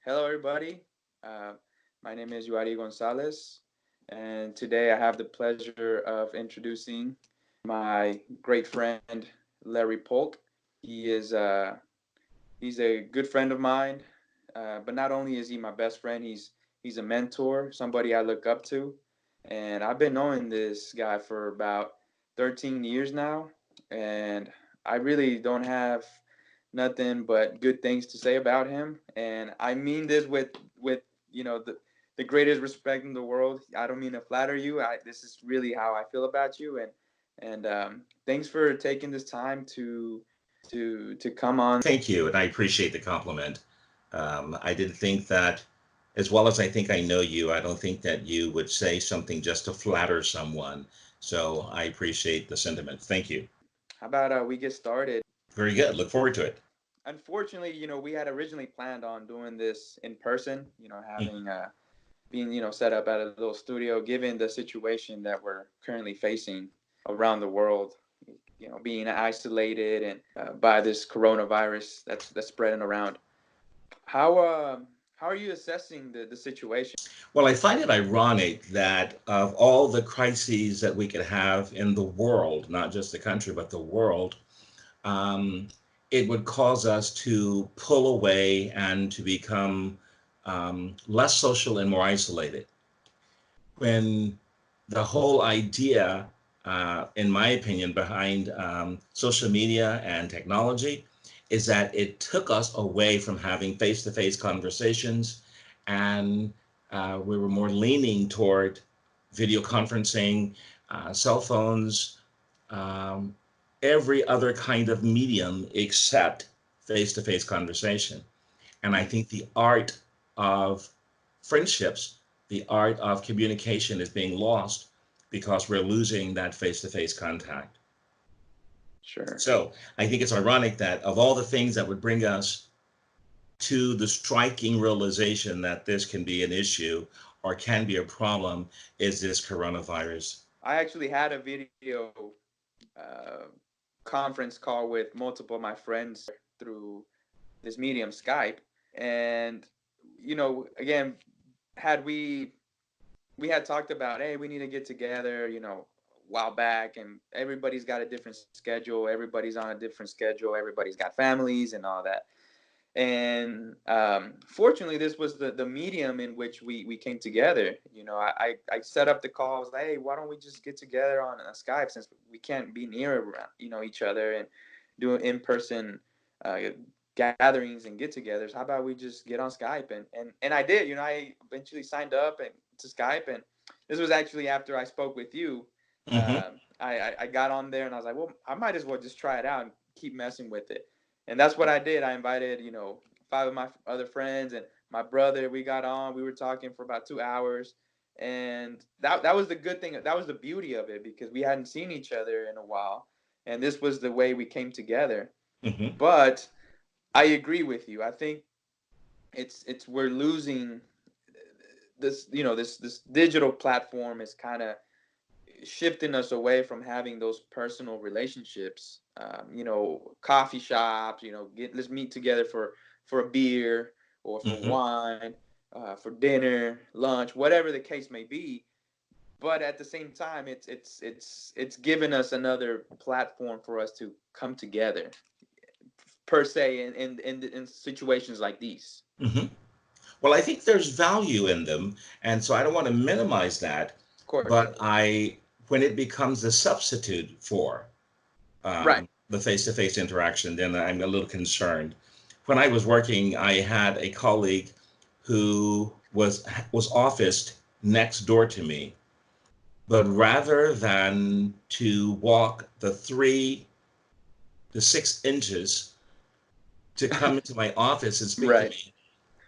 Hello, everybody. Uh, my name is Yuari Gonzalez, and today I have the pleasure of introducing my great friend Larry Polk. He is he's a good friend of mine, but not only is he my best friend, he's a mentor, somebody I look up to, and I've been knowing this guy for about 13 years now, and I really don't have nothing but good things to say about him, and I mean this with the greatest respect in the world. I don't mean to flatter you. This is really how I feel about you, and thanks for taking this time to come on. Thank you, and I appreciate the compliment. I didn't think that, as well as I think I know you, I don't think that you would say something just to flatter someone. So I appreciate the sentiment. Thank you. How about we get started? Very good. Look forward to it. Unfortunately, we had originally planned on doing this in person. Mm. Having being set up at a little studio, given the situation that we're currently facing around the world. Being isolated and by this coronavirus that's spreading around. How uh, how are you assessing the situation? Well, I find it ironic that of all the crises that we could have in the world, not just the country, but the world, um, it would cause us to pull away and to become less social and more isolated. When the whole idea, in my opinion, behind social media and technology is that it took us away from having face to face conversations, and we were more leaning toward video conferencing, cell phones, um, every other kind of medium except face to face conversation. And I think the art of friendships, the art of communication is being lost because we're losing that face to face contact. Sure. So I think it's ironic that of all the things that would bring us to the striking realization that this can be an issue or can be a problem is this coronavirus. I actually had a video uh, conference call with multiple of my friends through this medium Skype, and again, had we had talked about, hey, we need to get together, a while back, and everybody's got a different schedule, everybody's on a different schedule, everybody's got families and all that. And fortunately, this was the medium in which we came together. I set up the call. I was like, hey, why don't we just get together on Skype, since we can't be near around, each other, and do in-person uh, gatherings and get-togethers. How about we just get on Skype? And I did. I eventually signed up and to Skype, and this was actually after I spoke with you. Mm-hmm. I got on there and I was like, well, I might as well just try it out and keep messing with it. And that's what I did. I invited, five of my other friends and my brother. We got on. We were talking for about 2 hours, and that was the good thing. That was the beauty of it, because we hadn't seen each other in a while, and this was the way we came together. Mm-hmm. But I agree with you. I think it's we're losing this. This digital platform is kind of shifting us away from having those personal relationships. Coffee shops. Let's meet together for a beer or for Mm-hmm. wine, for dinner, lunch, whatever the case may be. But at the same time, it's given us another platform for us to come together, per se, in situations like these. Mm-hmm. Well, I think there's value in them, and so I don't want to minimize that. Of course, But when it becomes a substitute for right, the face-to-face interaction, then I'm a little concerned. When I was working, I had a colleague who was officed next door to me, but rather than to walk the 3 to 6 inches to come into my office and speak to right, me,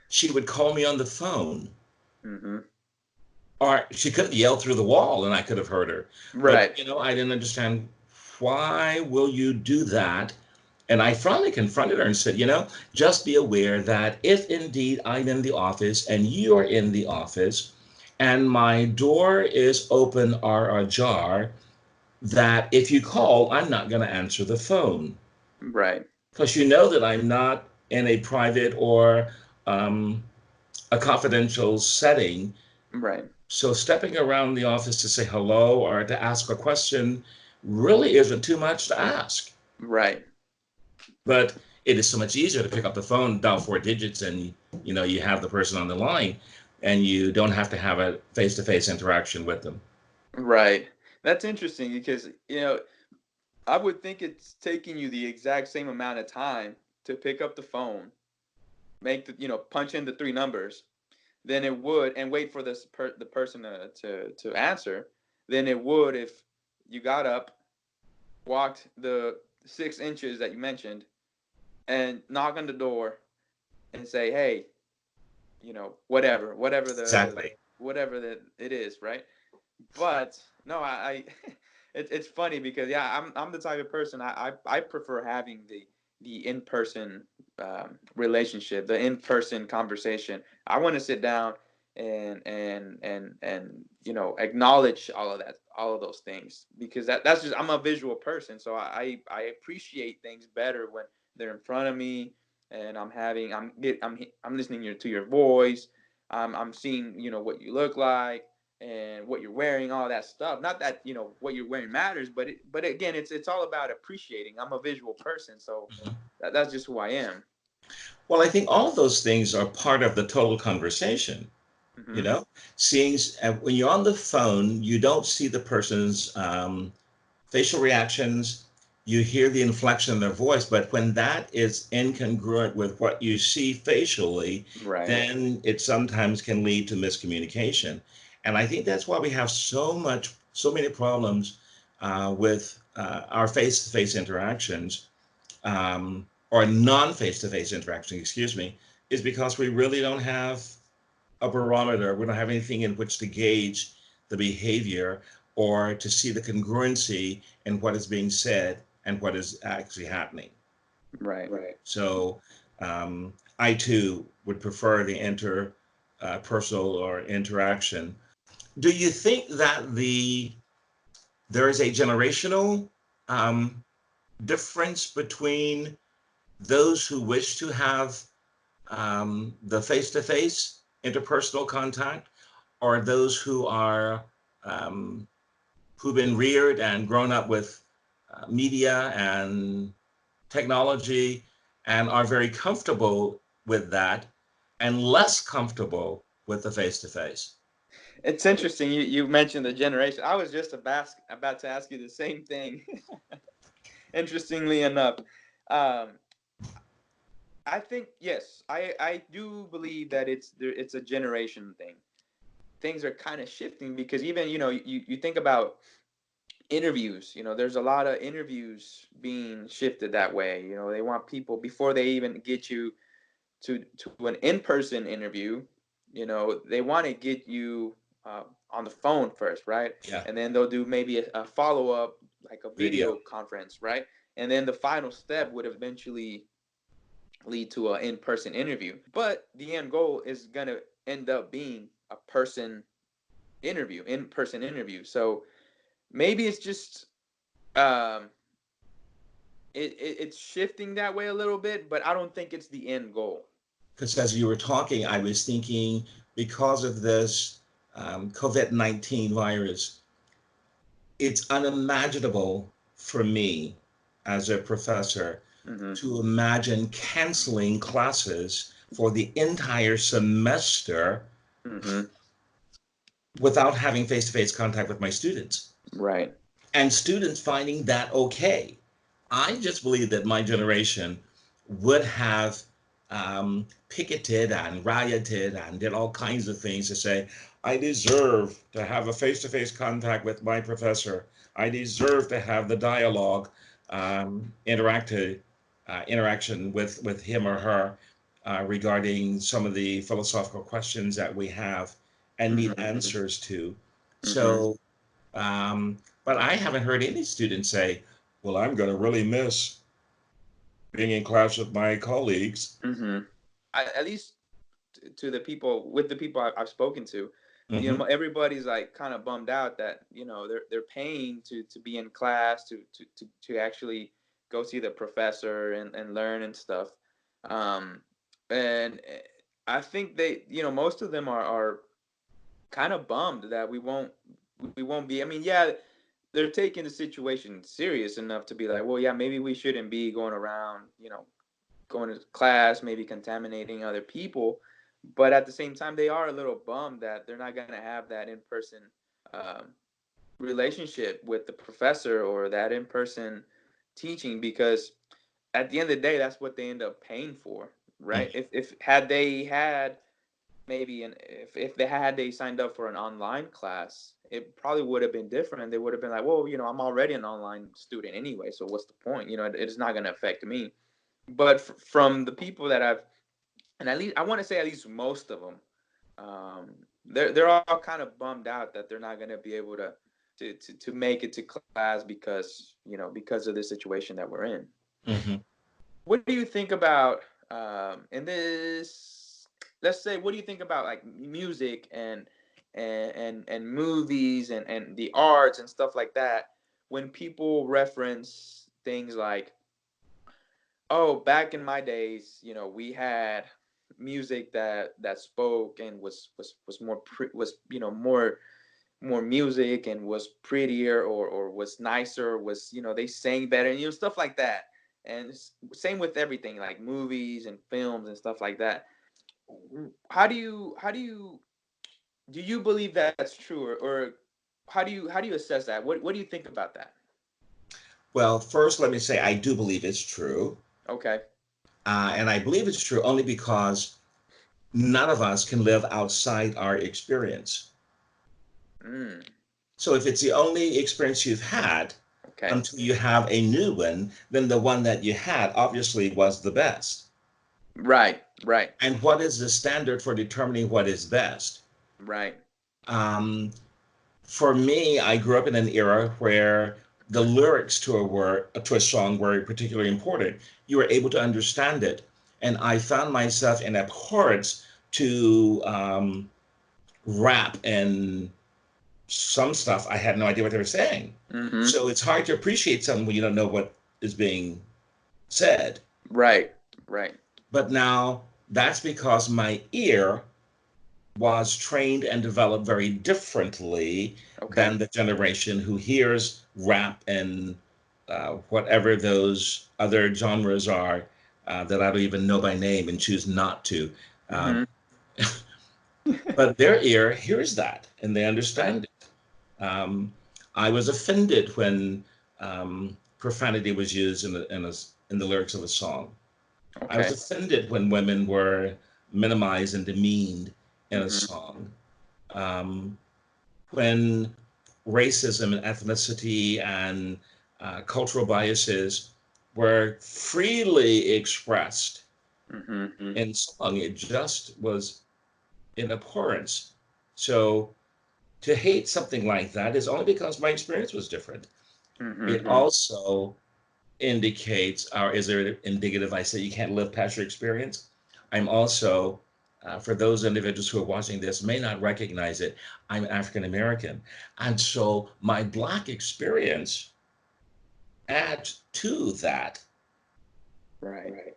she would call me on the phone, hmm, or she could have yelled through the wall and I could have heard her. But, right, I didn't understand, why will you do that? And I finally confronted her and said, just be aware that if indeed I'm in the office and you're in the office and my door is open or ajar, that if you call, I'm not going to answer the phone. right, Because you know that I'm not in a private or um, a confidential setting. Right. So stepping around the office to say hello or to ask a question really isn't too much to ask. Right. But it is so much easier to pick up the phone, dial four digits, and you have the person on the line, and you don't have to have a face-to-face interaction with them. Right. That's interesting because, I would think it's taking you the exact same amount of time to pick up the phone, make punch in the three numbers, than it would, and wait for the person to answer, than it would if you got up, walked the 6 inches that you mentioned, and knock on the door and say, "Hey, Exactly. whatever that it is," right? But no, I it's funny because yeah, I'm the type of person I prefer having the in person relationship, the in person conversation. I want to sit down and acknowledge all of those things because that's just I'm a visual person, so I appreciate things better when they're in front of me and I'm listening to your voice. I'm seeing what you look like and what you're wearing, all that stuff. Not that what you're wearing matters, but again, it's all about appreciating. I'm a visual person, so that's just who I am. Well, I think all of those things are part of the total conversation. you Hmm. know Seeing, when you're on the phone, you don't see the person's facial reactions. You hear the inflection in their voice, but when that is incongruent with what you see facially, Right. then it sometimes can lead to miscommunication. And I think that's why we have so many problems with our face-to-face interactions, or non-face-to-face interaction, excuse me, is because we really don't have a barometer. We don't have anything in which to gauge the behavior or to see the congruency in what is being said and what is actually happening. Right. So I too would prefer the personal or interaction. Do you think that there is a generational um, difference between those who wish to have the face-to-face interpersonal contact, or those um, who've been reared and grown up with media and technology and are very comfortable with that, and less comfortable with the face-to-face? It's interesting you mentioned the generation. I was just about to ask you the same thing. Interestingly enough, um, I think yes, I do believe that it's a generation thing. Things are kind of shifting because even you think about interviews. There's a lot of interviews being shifted that way. They want people before they even get you to an in-person interview. They want to get you on the phone first, right? Yeah, And then they'll do maybe a follow-up, like a video. video conference, right? And then the final step would eventually lead to an in-person interview, but the end goal is going to end up being a in-person interview. So maybe it's just um, it's shifting that way a little bit, but I don't think it's the end goal. Because as you were talking, I was thinking, because of this COVID-19 virus, it's unimaginable for me as a professor Mm-hmm. to imagine canceling classes for the entire semester Mm-hmm. without having face-to-face contact with my students, Right. and students finding that okay. I just believe that my generation would have picketed and rioted and did all kinds of things to say, I deserve to have a face to face contact with my professor. I deserve to have the dialogue, interaction with him or her regarding some of the philosophical questions that we have and need Mm-hmm. answers to. Mm-hmm. So, but I haven't heard any students say, well, I'm going to really miss being in class with my colleagues. Mm-hmm. At least to the people I've spoken to, Hmm. everybody's like kind of bummed out that they're paying to be in class to actually go see the professor and learn and stuff. Um, and I think they, most of them are kind of bummed that we won't be. I mean, yeah, they're taking the situation serious enough to be like, well, yeah, maybe we shouldn't be going around, going to class, maybe contaminating other people. But at the same time, they are a little bummed that they're not going to have that in person um, relationship with the professor or that in person teaching, because at the end of the day, that's what they end up paying for, right? If had they had maybe if they signed up for an online class, it probably would have been different. They would have been like, well, I'm already an online student anyway, so what's the point? It's not going to affect me. But from the people that I've, and at least I want to say at least most of them, um, they're all kind of bummed out that they're not going to be able to make it to class because because of the situation that we're in. Mm-hmm. What do you think about in this? Let's say, what do you think about like music and movies and the arts and stuff like that? When people reference things like, oh, back in my days, we had music that spoke and was more was more music and was prettier or was nicer, was they sang better, and stuff like that. And same with everything like movies and films and stuff like that. How do you believe that's true, or how do you assess that? What do you think about that? Well, first, let me say I do believe it's true. Okay. And I believe it's true only because none of us can live outside our experience. Mm, So if it's the only experience you've had okay. until you have a new one, then the one that you had obviously was the best. Right, right, And what is the standard for determining what is best? right. Um, for me, I grew up in an era where the lyrics to a song were particularly important. You were able to understand it, and I found myself in abhorrence to rap and some stuff. I had no idea what they were saying. Mm-hmm. So it's hard to appreciate something when you don't know what is being said. Right, right. But now that's because my ear was trained and developed very differently Okay. than the generation who hears rap and whatever those other genres are that I don't even know by name and choose not to. Um, Mm-hmm. but their ear hears that and they Right. understand it. I was offended when profanity was used in the lyrics of a song. I was Okay. offended when women were minimized and demeaned in a Mm-hmm. song. Um, when racism and ethnicity and cultural biases were freely expressed Mm-hmm. in song, it just was in abhorrence. So to hate something like that is only because my experience was different. It Mm-hmm. also indicates, or is there indicative? I say you can't live past your experience. I'm also, for those individuals who are watching this, may not recognize it. I'm African American. And so my Black experience adds to that Right.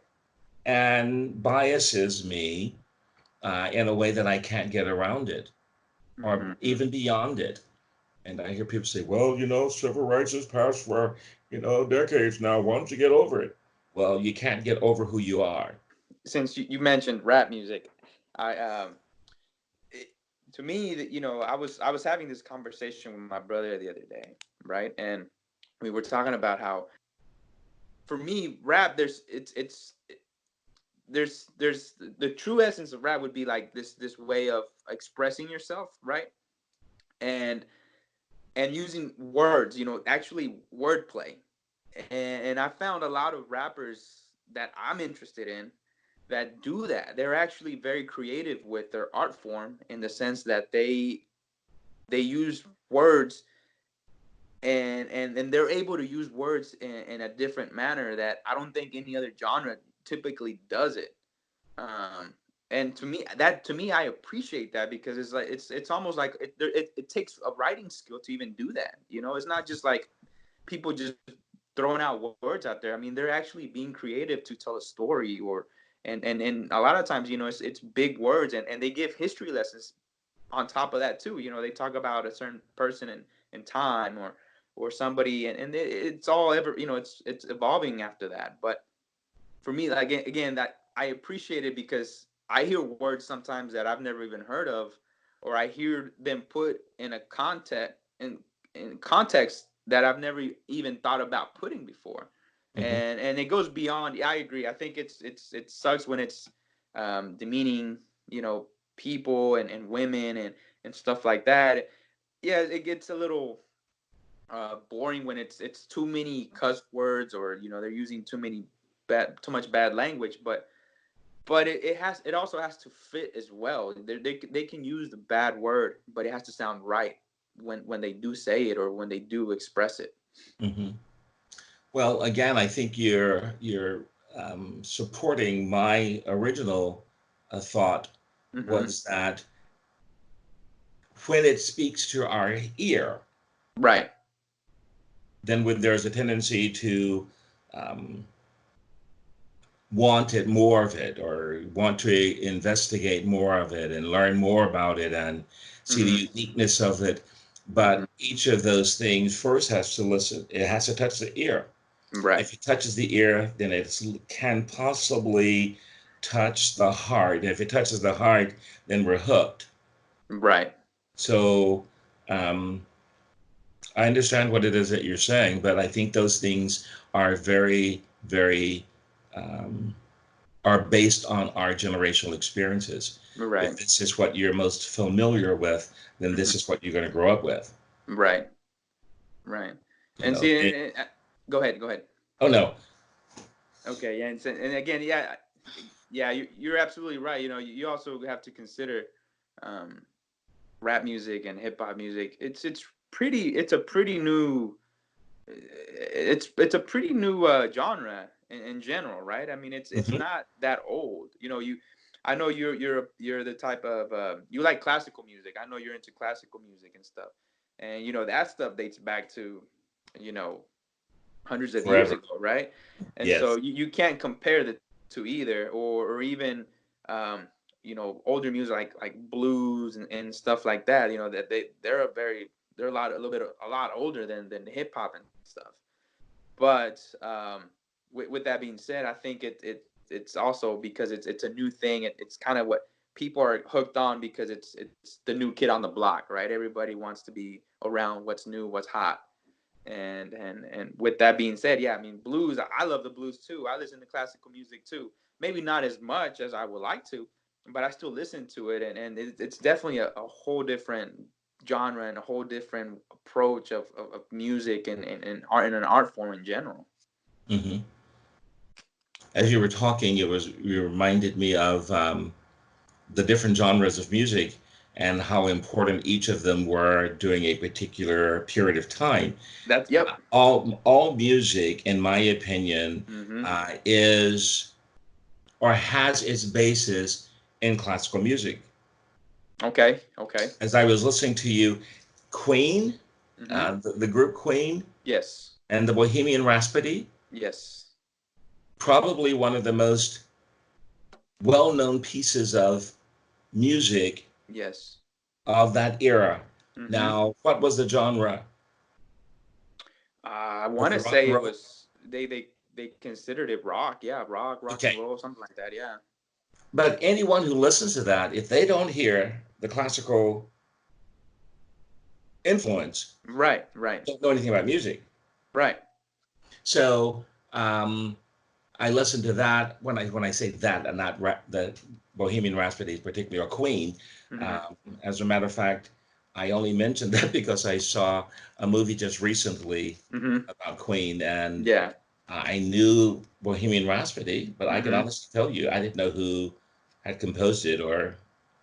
and biases me in a way that I can't get around it or Mm-hmm. even beyond it. And I hear people say, well, civil rights has passed for, decades now. Why don't you get over it? Well, you can't get over who you are. Since you mentioned rap music, I it, to me that I was having this conversation with my brother the other day, right? And we were talking about how for me rap there's the true essence of rap would be like this way of expressing yourself, right? And using words, actually wordplay. And I found a lot of rappers that I'm interested in that do that. They're actually very creative with their art form in the sense that they use words and they're able to use words in a different manner that I don't think any other genre typically does it. Um, and to me, I appreciate that because it's like it's almost like it takes a writing skill to even do that. It's not just like people just throwing out words out there. I mean, they're actually being creative to tell a story or and a lot of times, it's big words, and they give history lessons on top of that too. They talk about a certain person in time, or somebody, and it's all ever, it's evolving after that. But for me, like, again, that I appreciate it because I hear words sometimes that I've never even heard of, or I hear them put in a context that I've never even thought about putting before. Hmm. And it goes beyond. Yeah, I agree. I think it sucks when it's demeaning, people and women and stuff like that. Yeah, it gets a little boring when it's too many cuss words, or they're using too much bad language. But it also has to fit as well. They can use the bad word, but it has to sound right when they do say it, or when they do express it. Hmm. Well, again, I think you're supporting my original thought Hmm. was that when it speaks to our ear, Right. then when there's a tendency to um, want it more of it, or want to investigate more of it and learn more about it and see Hmm. the uniqueness of it. Hmm. But each of those things first has to listen, it has to touch the ear. Right. If it touches the ear, then it can possibly touch the heart. If it touches the heart, then we're hooked. Right. So um, I understand what it is that you're saying, but I think those things are very, very um, are based on our generational experiences. If Right. this is what you're most familiar with, then this is Hmm. what you're going to grow up with. Right. Right. You And know. see, go ahead. Go ahead. Oh no. Okay. Yeah. And again, yeah, yeah, you're absolutely right. You also have to consider um, rap music and hip hop music. It's a pretty new it's a pretty new genre in general, right? I mean, it's Hmm. not that old. I know you're the type of you like classical music. I know you're into classical music and stuff, and that stuff dates back to you know hundreds of years Forever. ago, right? And so Yes. you can't compare the two either, or even um, older music like blues and stuff like that. That they're a lot older than hip hop and stuff. But with that being said, I think it's also because it's a new thing. It's kind of what people are hooked on, because it's the new kid on the block, right? Everybody wants to be around what's new, what's hot. And with that being said, yeah, I mean, blues. I love the blues too. I listen to classical music too. Maybe not as much as I would like to, but I still listen to it, and it's definitely a whole different genre and a whole different approach of music and art, and an art form in general. Hmm. As you were talking, you reminded me of the different genres of music and how important each of them were during a particular period of time. That's yep. All music, in my opinion, Mm-hmm. is or has its basis in classical music. Okay. Okay. As I was listening to you, Queen, Mm-hmm. the group Queen, Yes. and the Bohemian Rhapsody, Yes. probably one of the most well-known pieces of music Yes. of that era. Mm-hmm. Now, what was the genre? I Was want it to rock say and it roll? was they considered it rock. Yeah, rock and Okay. roll, something like that. Yeah. But anyone who listens to that, if they don't hear the classical influence, Right. Right. don't know anything about music. Right. So I listen to that when I say that, and not the Bohemian Rhapsody, particularly, or Queen. Mm-hmm. Um, as a matter of fact, I only mentioned that because I saw a movie just recently Mm-hmm. about Queen, and Yeah. I knew Bohemian Rhapsody, but I can Mm-hmm. honestly tell you, I didn't know who had composed it or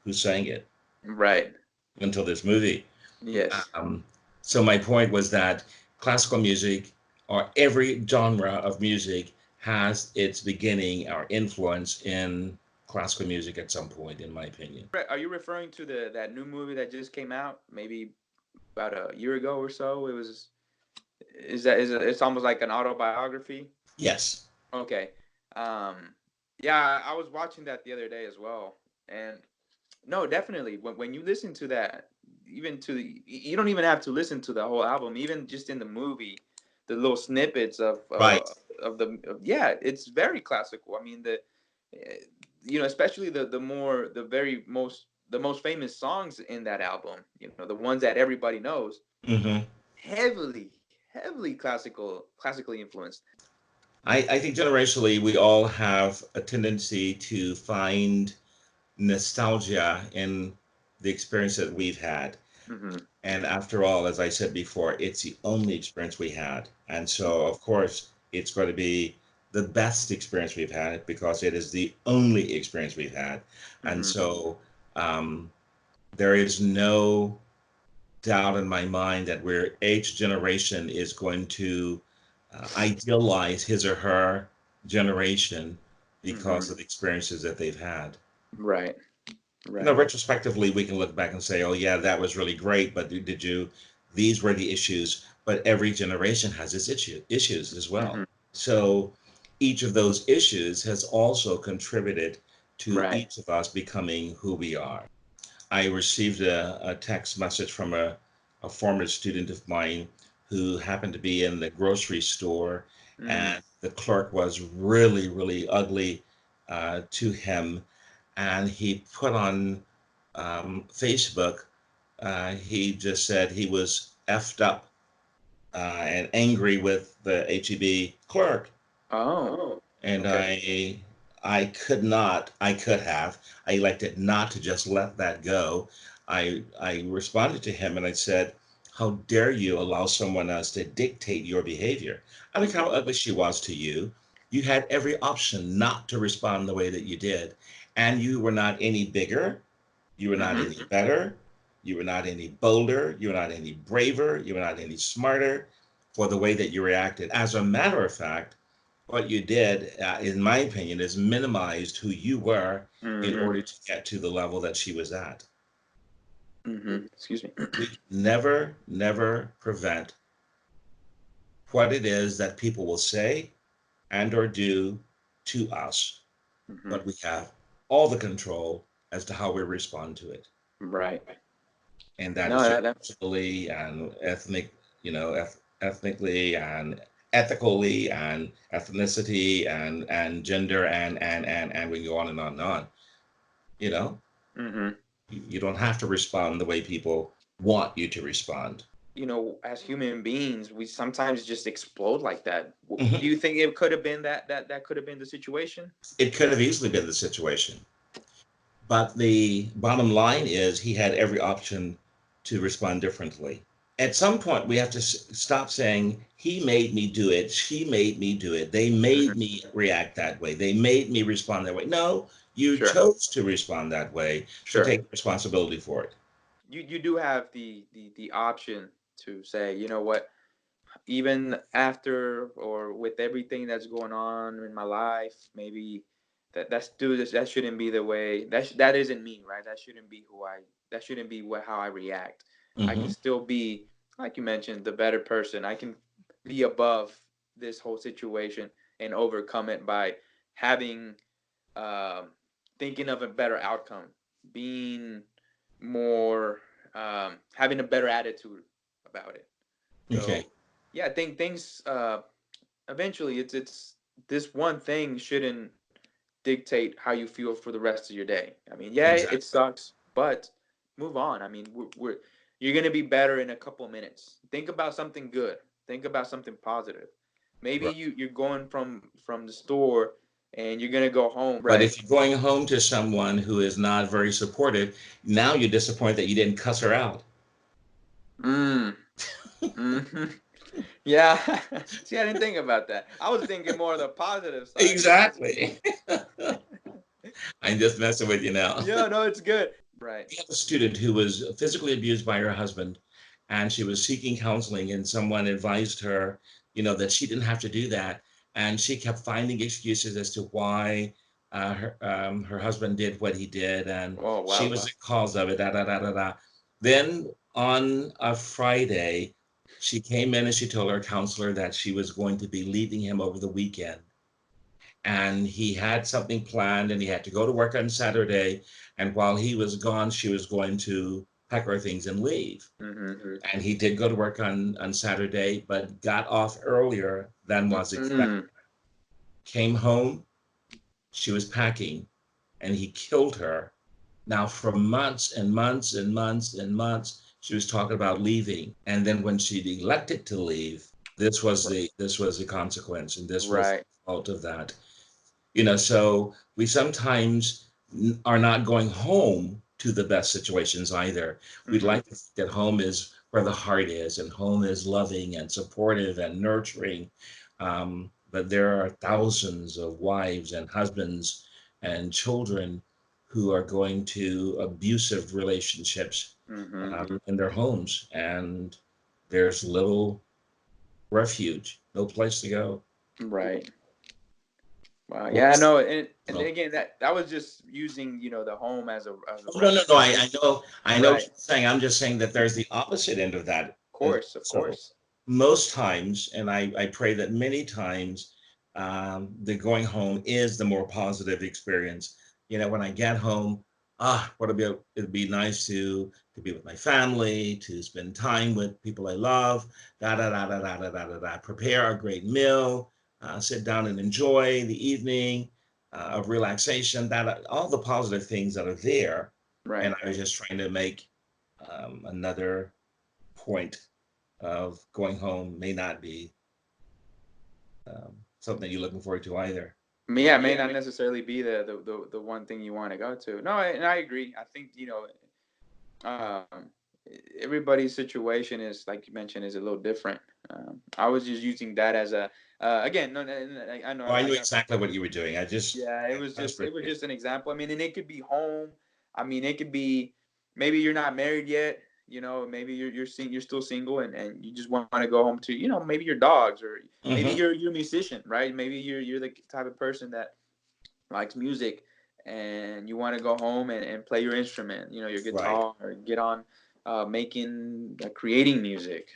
who sang it Right. until this movie. Yes. Um, so my point was that classical music, or every genre of music, has its beginning or influence in classical music at some point, in my opinion. Are you referring to the that new movie that just came out, maybe about a year ago or so? It was. Is that is it, it's almost like an autobiography? Yes. Okay. Um. Yeah, I was watching that the other day as well, and no, definitely. When you listen to that, even to the, you don't even have to listen to the whole album. Even just in the movie, the little snippets Right. yeah, it's very classical. I mean uh, especially the most famous songs in that album. The ones that everybody knows, Hmm. heavily classically influenced. I think generationally, we all have a tendency to find nostalgia in the experience that we've had. Hmm. And after all, as I said before, it's the only experience we had. And so, of course, it's going to be the best experience we've had because it is the only experience we've had. And Hmm. so, um, there is no doubt in my mind that where each generation is going to idealize his or her generation because Hmm. of the experiences that they've had. Right. Right. Retrospectively, we can look back and say, oh, yeah, that was really great, but did you, these were the issues. But every generation has its issues as well. Hmm. So each of those issues has also contributed to Right. each of us becoming who we are. I received a text message from a former student of mine who happened to be in the grocery store, Mm. and the clerk was really, really ugly to him. And he put on Facebook, he just said he was effed up and angry with the HEB clerk. Oh. And Okay. I could have, I elected not to just let that go. I responded to him and I said, how dare you allow someone else to dictate your behavior? I don't care how ugly she was to you. You had every option not to respond the way that you did. And you were not any bigger. You were not Hmm. any better. You were not any bolder. You were not any braver. You were not any smarter for the way that you reacted. As a matter of fact, what you did, in my opinion, is minimized who you were in Hmm. order to get to the level that she was at. Hmm. Excuse me. We never, never prevent what it is that people will say and or do to us, Hmm. but we have all the control as to how we respond to it. Right. And that No, is that socially and ethnically and ethically and ethnicity and gender and we go on and on and on. You know, hmm you don't have to respond the way people want you to respond. as human beings, we sometimes just explode like that. Do Mhm. you think it could have been that could have been the situation? It could have easily been the situation, but the bottom line is he had every option to respond differently. At some point, we have to stop saying, he made me do it, she made me do it, they Hmm. made me react that way, they made me respond that way. No, you Sure. chose to respond that way, so Sure. take responsibility for it. You do have the option to say, you know what, even after or with everything that's going on in my life, maybe that shouldn't be the way. That isn't me, right? That shouldn't be who I. That shouldn't be how I react. I can Hmm. still be, like you mentioned, the better person. I can be above this whole situation and overcome it by having, um, thinking of a better outcome, being more, having a better attitude about it. Okay. So yeah, I think things, eventually it's this one thing shouldn't dictate how you feel for the rest of your day. I mean, yeah, it Exactly. sucks, but move on. I mean, you're gonna be better in a couple of minutes. Think about something good. Think about something positive. Maybe Right. you're going from the store and you're gonna go home. But Right. if you're going home to someone who is not very supportive, now you're disappointed that you didn't cuss her out. Mm. Hmm. Yeah. See, I didn't think about that. I was thinking more of the positive side. Exactly. I'm just messing with you now. Yeah, no, it's good. Right. We have a student who was physically abused by her husband, and she was seeking counseling, and someone advised her, that she didn't have to do that. And she kept finding excuses as to why her husband did what he did, and Oh she wow. was the cause of it. Da da da da da. Then on a Friday, she came in and she told her counselor that she was going to be leaving him over the weekend, and he had something planned, and he had to go to work on Saturday. And while he was gone, she was going to pack her things and leave. And he did go to work on Saturday, but got off earlier than was expected. Mm. Came home, she was packing, and he killed her. Now, for months and months and months and months, she was talking about leaving. And then when she elected to leave, this was the consequence, and this was the Right. result of that. So we sometimes are not going home to the best situations either. We'd Mm-hmm. like to think that home is where the heart is, and home is loving and supportive and nurturing. But there are thousands of wives and husbands and children who are going to abusive relationships Mm-hmm. in their homes, and there's little refuge, no place to go. Right. Wow. Well, Yeah, I know. And well, again, that was just using, the home as a oh, no, no, no. I, reference. I know, I know what Right. you're saying. I'm just saying that there's the opposite end of that Of as course. Of so. course. Most times, and I pray that many times, the going home is the more positive experience. When I get home, it'd be nice to be with my family, to spend time with people I love, da da da da da da da da da. Prepare a great meal, sit down and enjoy the evening of relaxation. That all the positive things that are there, and Right. I was just trying to make another point of going home may not be something you're looking forward to either. Yeah, it may not necessarily be the one thing you want to go to. No, and I agree. I think, um, everybody's situation is, like you mentioned, is a little different. I was just using that as a again. No, I know Oh, I I knew got. exactly what you were doing. Yeah, it I was just just it was repeated. just an example. I mean, and it could be home. I mean, it could be maybe you're not married yet. Maybe you're still single, and you just want to go home to, maybe your dogs, or maybe Mm-hmm. you're a musician, right? Maybe you're the type of person that likes music, and you want to go home and play your instrument, your Right. guitar, or get on making creating music.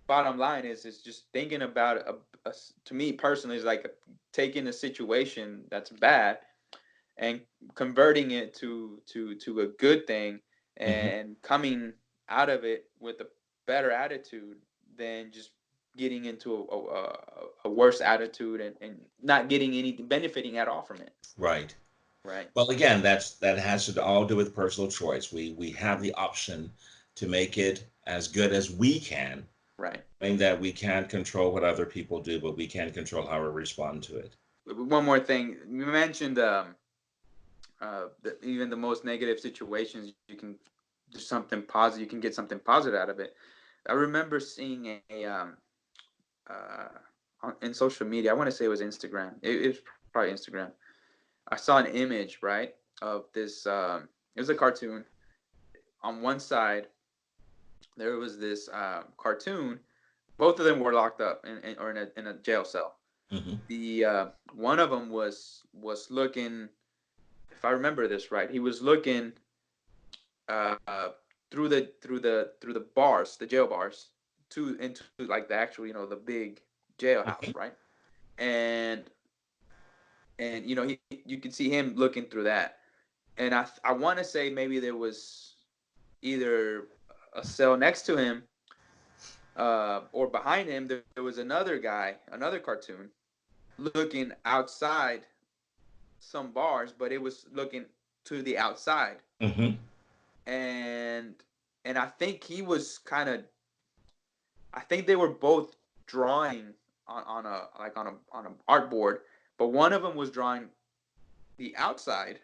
Bottom line is just thinking about to me personally is like taking a situation that's bad and converting it to a good thing, Mm-hmm. and coming out of it with a better attitude than just getting into a worse attitude, and not getting anything benefiting at all from it. Right. Right. Well, again, that has to all do with personal choice. We have the option to make it as good as we can, Right. knowing that we can't control what other people do, but we can control how we respond to it. One more thing, you mentioned even the most negative situations, you can do something positive. You can get something positive out of it. I remember seeing in social media. I want to say it was Instagram. It was probably Instagram. I saw an image, right, of this. It was a cartoon. On one side, there was this cartoon. Both of them were locked up or in a jail cell. Mm-hmm. The one of them was looking. If I remember this right, he was looking uh, through the bars, the jail bars, to into like the actual, the big jailhouse, Mm-hmm. right? And you can see him looking through that, and I want to say maybe there was either a cell next to him, or behind him there was another guy, another cartoon, looking outside some bars, but it was looking to the outside, Mm-hmm. and I think he was kind of, I think they were both drawing on a like on an artboard, but one of them was drawing the outside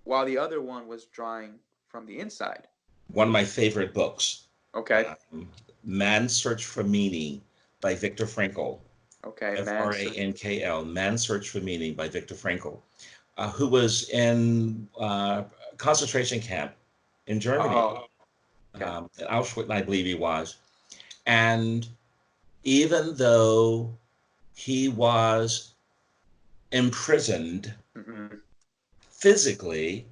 while the other one was drawing from the inside. One of my favorite books, Okay. um, Man's Search for Meaning by Viktor Frankl. Okay, man. Frankl, Man's Search for Meaning by Viktor Frankl, who was in concentration camp in Germany, Oh, okay. in Auschwitz, I believe he was. And even though he was imprisoned Hmm. physically,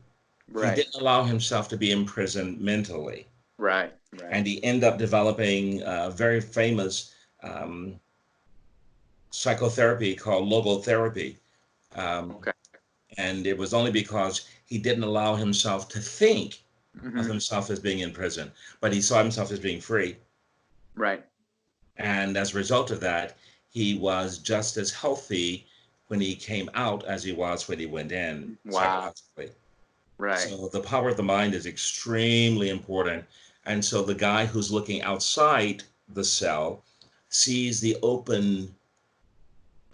he Right, didn't allow himself to be imprisoned mentally. right, right. And he ended up developing a very famous um, psychotherapy called logotherapy, Um, Okay. and it was only because he didn't allow himself to think of Hmm. himself as being in prison, but he saw himself as being free. Right. And as a result of that, he was just as healthy when he came out as he was when he went in Wow. psychologically. Right. So the power of the mind is extremely important. And so the guy who's looking outside the cell sees the open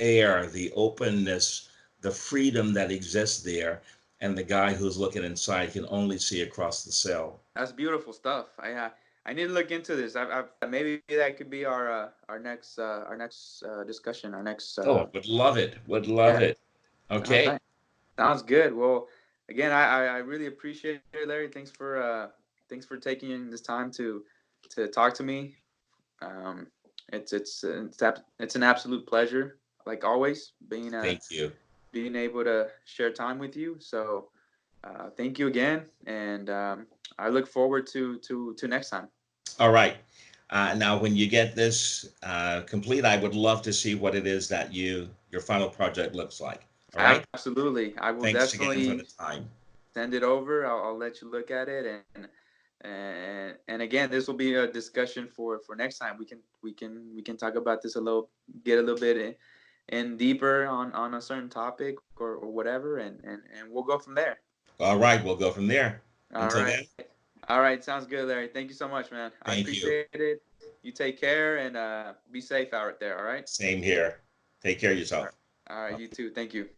air, the openness, the freedom that exists there. And the guy who's looking inside can only see across the cell. That's beautiful stuff. I need to look into this. Maybe that could be our next discussion. Our next Oh, would love it. Would love yeah. it. All Okay. right. Sounds good. Well, again, I really appreciate it, Larry. Thanks for taking this time to talk to me. Um, it's an absolute pleasure, like always, Thank you. being able to share time with you. So thank you again, and I look forward to next time. All right. Now, when you get this complete, I would love to see what it is that your final project looks like. All right. Absolutely, I will Thanks again for the definitely time. send it over. I'll let you look at it, and again, this will be a discussion for next time. We can talk about this a little, get a little bit in deeper on a certain topic or whatever, and we'll go from there. All right. We'll go from there. All Until right. then, All right. Sounds good, Larry. Thank you so much, man. I thank you. appreciate it. You take care and be safe out there. All right. Same here. Take care of All right. yourself. All right. You too. Thank you.